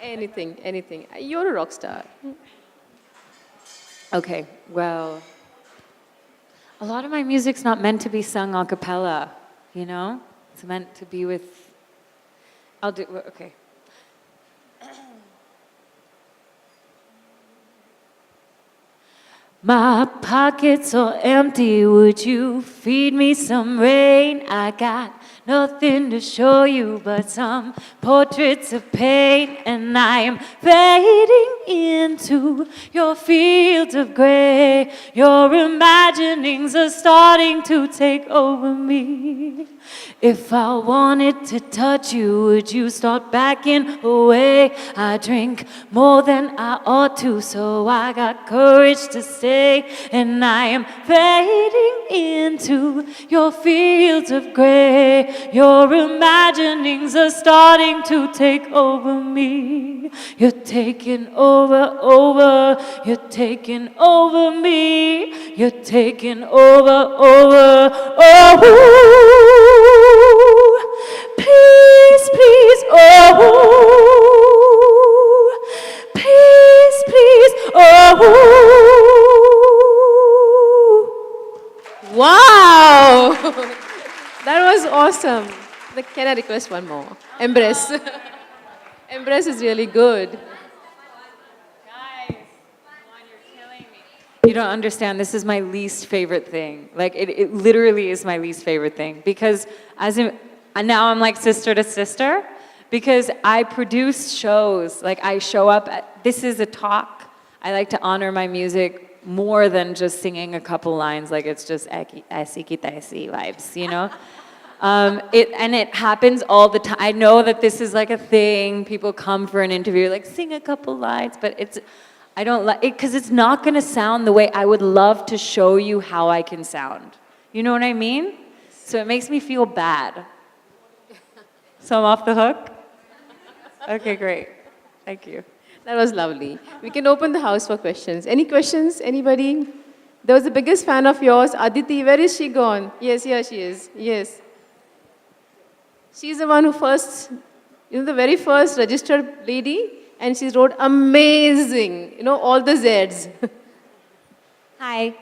Anything. You're a rock star. Okay, well, a lot of my music's not meant to be sung a cappella, you know? It's meant to be with, okay. My pockets are empty, would you feed me some rain? I got nothing to show you but some portraits of pain, and I am fading into your fields of gray. Your imaginings are starting to take over me. If I wanted to touch you, would you start backing away? I drink more than I ought to, so I got courage to stay. And I am fading into your fields of gray. Your imaginings are starting to take over me. You're taking over. You're taking over me. You're taking over. Oh, please, oh, please, oh. Wow! That was awesome. Can I request one more? Embrace. Embrace is really good. Guys, come on, you're killing me. You don't understand. This is my least favorite thing. Like, it literally is my least favorite thing. Because now I'm like sister to sister. Because I produce shows. Like, I show up this is a talk. I like to honor my music more than just singing a couple lines. Like, it's just aisi taisi vibes, you know? It happens all the time. I know that this is like a thing. People come for an interview, like, sing a couple lines. But I don't like it because it's not going to sound the way I would love to show you how I can sound. You know what I mean? So it makes me feel bad. So I'm off the hook? Okay, great. Thank you. That was lovely. We can open the house for questions. Any questions? Anybody? There was the biggest fan of yours, Aditi. Where is she gone? Yes, here she is. Yes. She's the one who the very first registered lady, and she wrote amazing, all the Zs. Hi.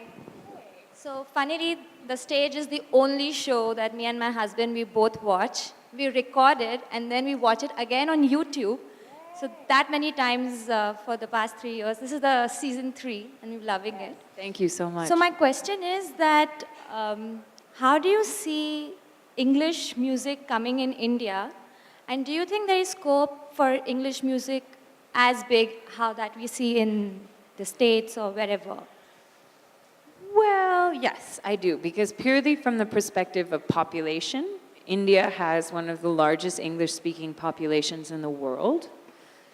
So, funnily, the stage is the only show that me and my husband, we both watch. We record it, and then we watch it again on YouTube. So that many times for the past 3 years. This is the season 3, and we're loving it. Thank you so much. So my question is that, how do you see English music coming in India? And do you think there is scope for English music as big how that we see in the States or wherever? Well, yes, I do. Because purely from the perspective of population, India has one of the largest English-speaking populations in the world.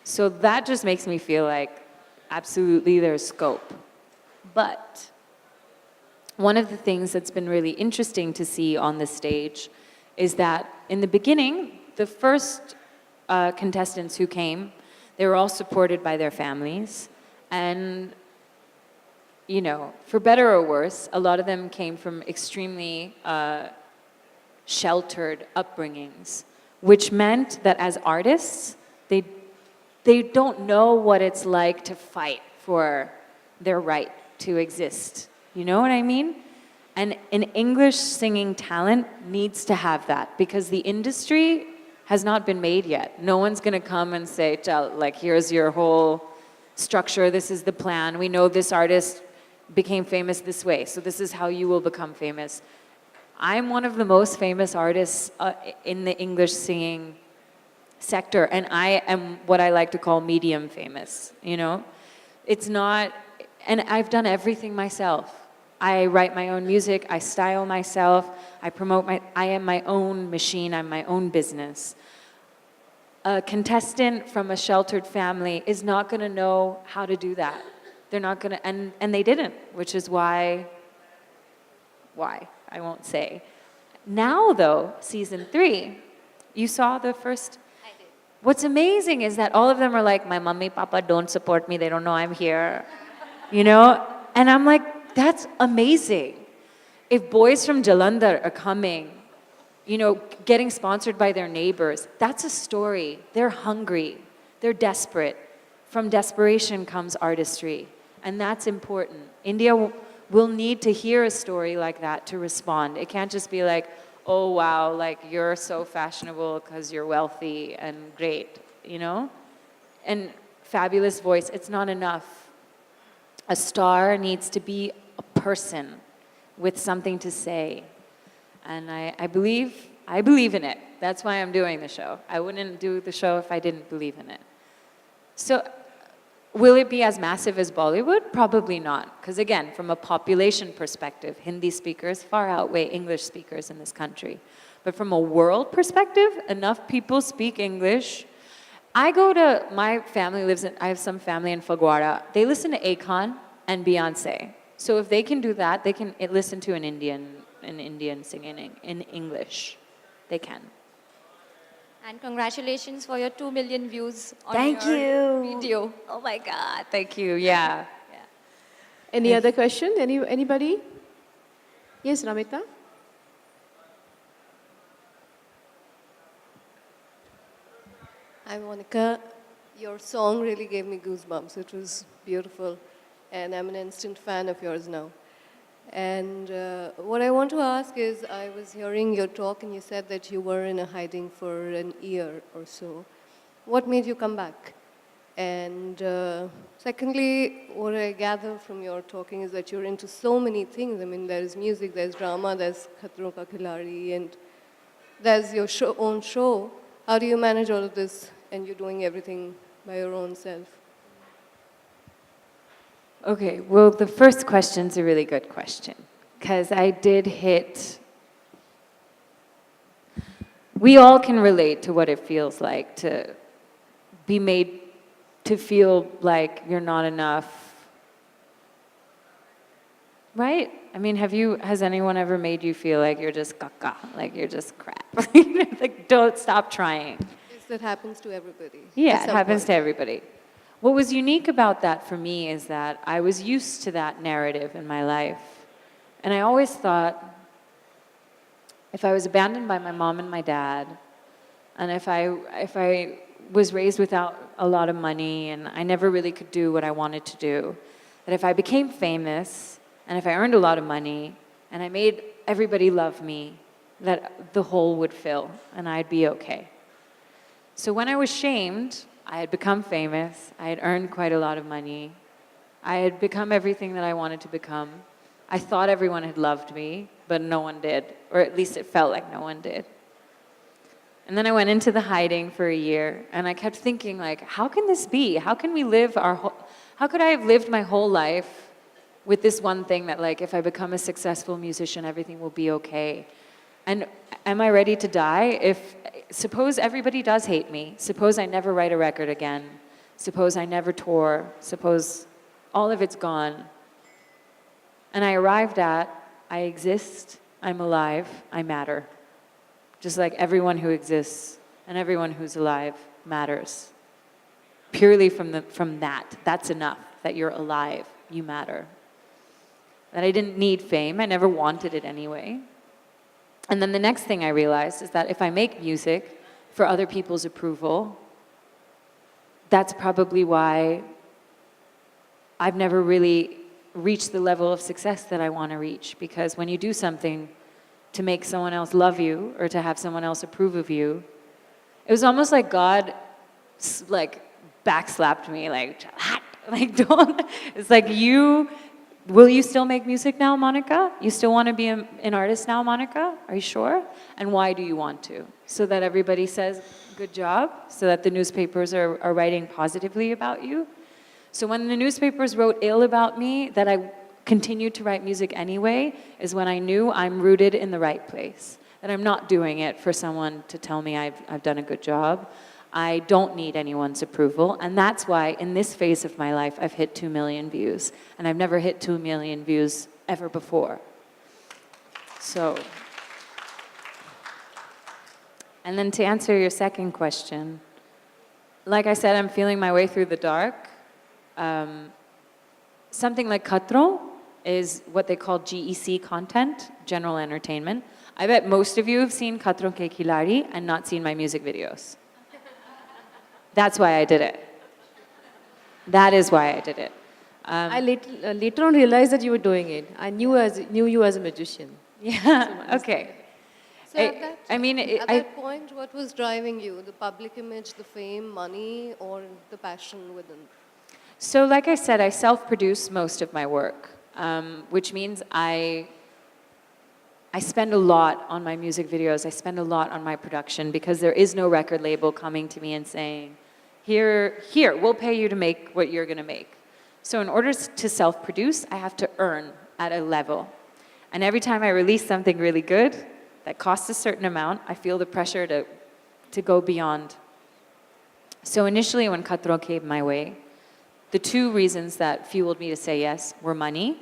So that just makes me feel like absolutely there's scope. But one of the things that's been really interesting to see on the stage is that in the beginning, the first contestants who came, they were all supported by their families. And, for better or worse, a lot of them came from extremely sheltered upbringings, which meant that as artists, they don't know what it's like to fight for their right to exist. You know what I mean? And an English singing talent needs to have that because the industry has not been made yet. No one's going to come and say, like, here's your whole structure, this is the plan. We know this artist became famous this way, so this is how you will become famous. I'm one of the most famous artists in the English singing sector, and I am what I like to call medium famous, It's not, and I've done everything myself. I write my own music, I style myself, I am my own machine, I'm my own business. A contestant from a sheltered family is not going to know how to do that. They're not going to, and they didn't, which is why, I won't say. Now though, season 3, you saw the first. What's amazing is that all of them are like, my mommy, papa don't support me. They don't know I'm here, And I'm like, that's amazing. If boys from Jalandhar are coming, getting sponsored by their neighbors, that's a story. They're hungry. They're desperate. From desperation comes artistry. And that's important. India will need to hear a story like that to respond. It can't just be like, oh, wow, like, you're so fashionable because you're wealthy and great, And fabulous voice, it's not enough. A star needs to be a person with something to say. And I believe in it. That's why I'm doing the show. I wouldn't do the show if I didn't believe in it. So will it be as massive as Bollywood? Probably not. Because again, from a population perspective, Hindi speakers far outweigh English speakers in this country. But from a world perspective, enough people speak English. My family I have some family in Phagwara. They listen to Akon and Beyonce. So if they can do that, they can listen to an Indian singing in English. They can. And congratulations for your 2 million views on Thank your you. video. Oh my God, thank you, yeah. Any other question? Anybody? Yes, Ramita? Hi, Monica. Your song really gave me goosebumps. It was beautiful. And I'm an instant fan of yours now. And what I want to ask is, I was hearing your talk and you said that you were in a hiding for an year or so. What made you come back? And secondly, what I gather from your talking is that you're into so many things. I mean, there's music, there's drama, there's Khatron Ka Khiladi, and there's your own show. How do you manage all of this and you're doing everything by your own self? Okay, well, the first question's a really good question, because I did hit. We all can relate to what it feels like to be made to feel like you're not enough, right? I mean, has anyone ever made you feel like you're just caca, like you're just crap? Like, don't stop trying. Yes, that happens to everybody. Yeah, it happens to everybody. What was unique about that for me is that I was used to that narrative in my life. And I always thought, if I was abandoned by my mom and my dad, and if I was raised without a lot of money and I never really could do what I wanted to do, that if I became famous and if I earned a lot of money and I made everybody love me, that the hole would fill and I'd be okay. So when I was shamed, I had become famous, I had earned quite a lot of money, I had become everything that I wanted to become. I thought everyone had loved me, but no one did, or at least it felt like no one did. And then I went into the hiding for a year, and I kept thinking, like, how can this be? How can we live how could I have lived my whole life with this one thing that, like, if I become a successful musician, everything will be okay? And am I ready to die? Suppose everybody does hate me. Suppose I never write a record again. Suppose I never tour. Suppose all of it's gone. And I arrived at, I exist, I'm alive, I matter. Just like everyone who exists and everyone who's alive matters. Purely from that, that's enough, that you're alive, you matter. That I didn't need fame, I never wanted it anyway. And then the next thing I realized is that if I make music for other people's approval, that's probably why I've never really reached the level of success that I want to reach. Because when you do something to make someone else love you or to have someone else approve of you, it was almost like God like backslapped me, like don't. It's like, will you still make music now, Monica? You still want to be an artist now, Monica? Are you sure? And why do you want to? So that everybody says, good job? So that the newspapers are writing positively about you? So when the newspapers wrote ill about me, that I continued to write music anyway, is when I knew I'm rooted in the right place. That I'm not doing it for someone to tell me I've done a good job. I don't need anyone's approval, and that's why in this phase of my life I've hit 2 million views, and I've never hit 2 million views ever before. So, and then to answer your second question, like I said, I'm feeling my way through the dark. Something like Khatron is what they call GEC content, general entertainment. I bet most of you have seen Khatron Ke Khiladi and not seen my music videos. That's why I did it. That is why I did it. I later on realized that you were doing it. I knew you as a magician. Yeah, okay. So at that I point, what was driving you? The public image, the fame, money, or the passion within? So like I said, I self-produce most of my work, which means I spend a lot on my music videos. I spend a lot on my production because there is no record label coming to me and saying, here, we'll pay you to make what you're going to make. So in order to self-produce, I have to earn at a level. And every time I release something really good that costs a certain amount, I feel the pressure to go beyond. So initially when Khatron came my way, the two reasons that fueled me to say yes were money,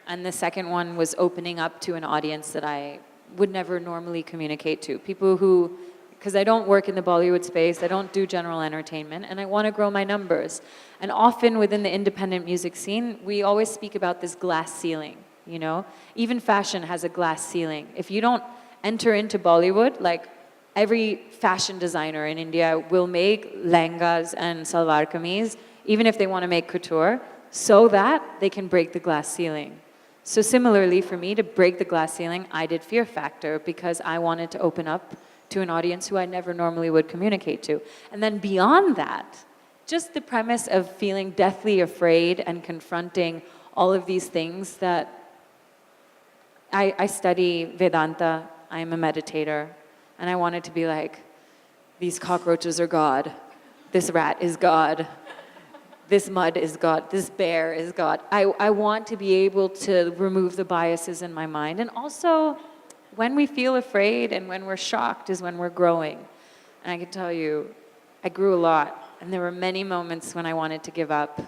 and the second one was opening up to an audience that I would never normally communicate to. People who, because I don't work in the Bollywood space, I don't do general entertainment, and I want to grow my numbers. And often within the independent music scene, we always speak about this glass ceiling, you know? Even fashion has a glass ceiling. If you don't enter into Bollywood, like every fashion designer in India will make lehengas and salwar kameez, even if they want to make couture, so that they can break the glass ceiling. So similarly, for me to break the glass ceiling, I did Fear Factor because I wanted to open up to an audience who I never normally would communicate to. And then beyond that, just the premise of feeling deathly afraid and confronting all of these things that I study Vedanta, I'm a meditator, and I wanted to be like, these cockroaches are God, this rat is God, this mud is God, this bear is God. I want to be able to remove the biases in my mind. And also, when we feel afraid and when we're shocked is when we're growing. And I can tell you, I grew a lot. And there were many moments when I wanted to give up.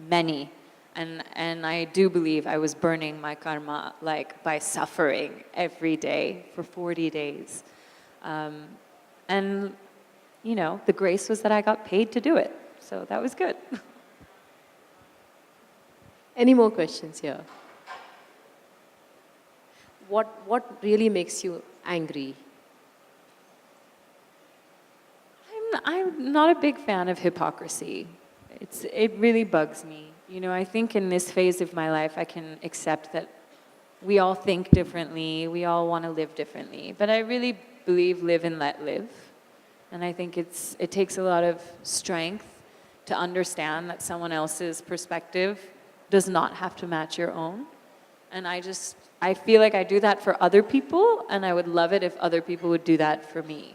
Many. And I do believe I was burning my karma, like by suffering every day for 40 days. And, you know, the grace was that I got paid to do it. So that was good. Any more questions here? What really makes you angry? I'm not a big fan of hypocrisy. It really bugs me. You know, I think in this phase of my life, I can accept that we all think differently, we all want to live differently. But I really believe live and let live. And I think it takes a lot of strength to understand that someone else's perspective does not have to match your own. And I feel like I do that for other people, and I would love it if other people would do that for me.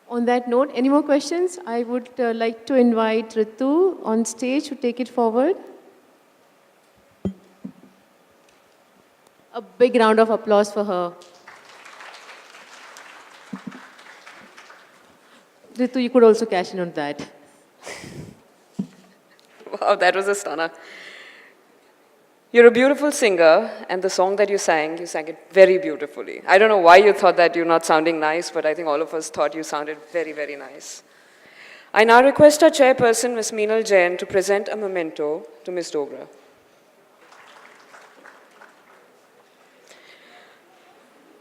On that note, any more questions? I would like to invite Ritu on stage to take it forward. A big round of applause for her. Ritu, you could also cash in on that. Wow, that was a stunner. You're a beautiful singer, and the song that you sang it very beautifully. I don't know why you thought that you're not sounding nice, but I think all of us thought you sounded very, very nice. I now request our chairperson, Ms. Meenal Jain, to present a memento to Ms. Dogra.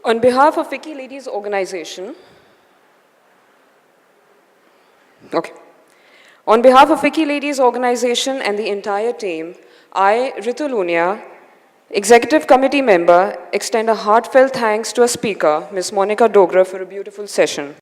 On behalf of Wiki Ladies Organization, On behalf of Wiki Ladies Organization and the entire team, I, Ritu Lunia, Executive Committee member, extend a heartfelt thanks to our speaker, Ms. Monica Dogra, for a beautiful session.